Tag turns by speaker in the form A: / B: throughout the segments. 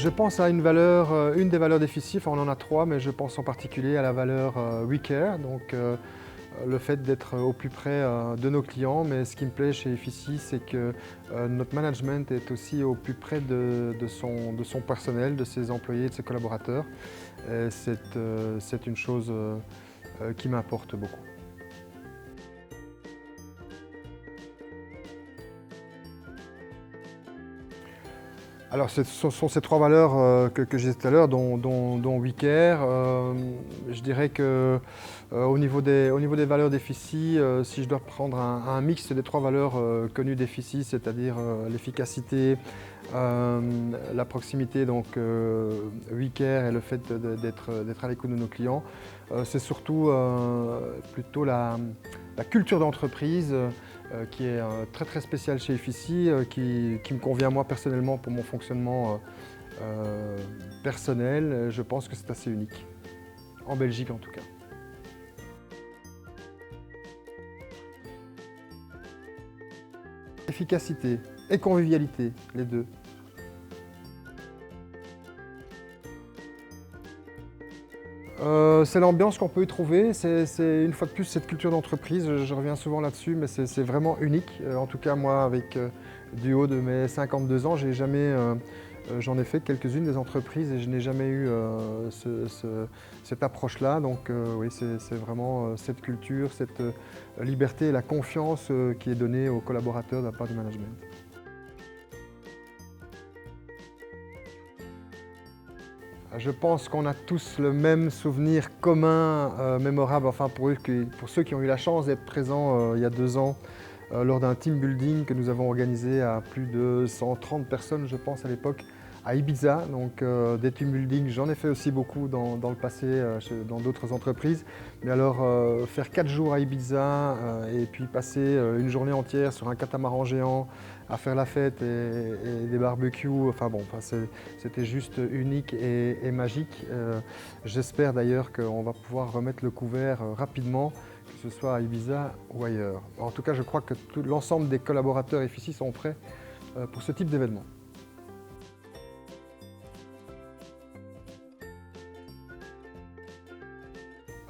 A: Je pense à une des valeurs d'Efficie, enfin on en a trois, mais je pense en particulier à la valeur We Care, donc le fait d'être au plus près de nos clients. Mais ce qui me plaît chez Efficie, c'est que notre management est aussi au plus près de son personnel, de ses employés, de ses collaborateurs. C'est une chose qui m'importe beaucoup. Alors ce sont ces trois valeurs que j'ai dit tout à l'heure, dont We Care. Je dirais que au niveau des valeurs d'Efficie, si je dois prendre un mix des trois valeurs connues d'Efficie, c'est-à-dire l'efficacité, la proximité, donc We Care et le fait d'être à l'écoute de nos clients, c'est surtout plutôt la culture d'entreprise qui est très très spécial chez Efficie, qui me convient moi personnellement pour mon fonctionnement personnel. Je pense que c'est assez unique, en Belgique en tout cas. Efficacité et convivialité, les deux. C'est l'ambiance qu'on peut y trouver, c'est une fois de plus cette culture d'entreprise, je reviens souvent là-dessus, mais c'est vraiment unique. En tout cas moi, avec du haut de mes 52 ans, j'en ai fait quelques-unes des entreprises et je n'ai jamais eu cette approche-là. Donc oui, c'est vraiment cette culture, cette liberté et la confiance qui est donnée aux collaborateurs de la part du management. Je pense qu'on a tous le même souvenir commun, mémorable, enfin pour ceux qui ont eu la chance d'être présents il y a 2 ans lors d'un team building que nous avons organisé à plus de 130 personnes, je pense, à l'époque, à Ibiza. Donc des team building, j'en ai fait aussi beaucoup dans le passé, dans d'autres entreprises. Mais alors faire 4 jours à Ibiza et puis passer une journée entière sur un catamaran géant à faire la fête et des barbecues, enfin bon, c'était juste unique et magique. J'espère d'ailleurs qu'on va pouvoir remettre le couvert rapidement, que ce soit à Ibiza ou ailleurs. En tout cas, je crois que l'ensemble des collaborateurs Efficie sont prêts pour ce type d'événement.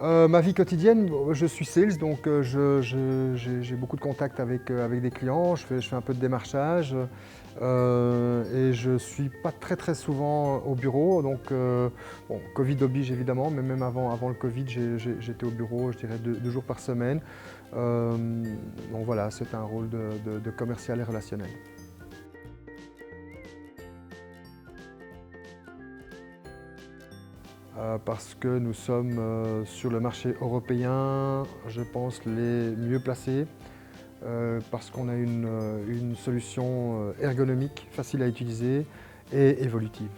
A: Ma vie quotidienne, je suis sales, donc j'ai beaucoup de contacts avec des clients, je fais un peu de démarchage et je ne suis pas très très souvent au bureau. Donc, bon, Covid oblige évidemment, mais même avant le Covid, j'étais au bureau, je dirais 2 jours par semaine. Donc voilà, c'est un rôle de commercial et relationnel. Parce que nous sommes sur le marché européen, je pense, les mieux placés, parce qu'on a une solution ergonomique, facile à utiliser et évolutive.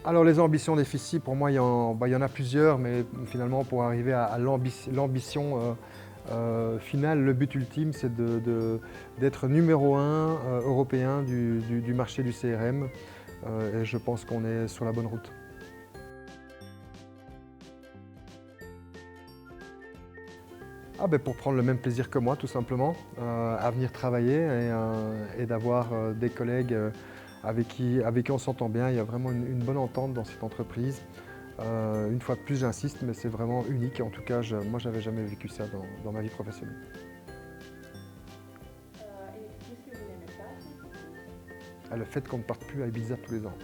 A: Alors les ambitions d'Efficie, pour moi, il y en a plusieurs, mais finalement pour arriver à l'ambition finale, le but ultime, c'est d'être numéro 1 européen du marché du CRM et je pense qu'on est sur la bonne route. Ah ben pour prendre le même plaisir que moi, tout simplement, à venir travailler et d'avoir des collègues avec qui on s'entend bien. Il y a vraiment une bonne entente dans cette entreprise. Une fois de plus, j'insiste, mais c'est vraiment unique. En tout cas, moi, je n'avais jamais vécu ça dans ma vie professionnelle.
B: Et qu'est-ce que vous n'aimez pas chez Efficie ?
A: Le fait qu'on ne parte plus à Ibiza tous les ans.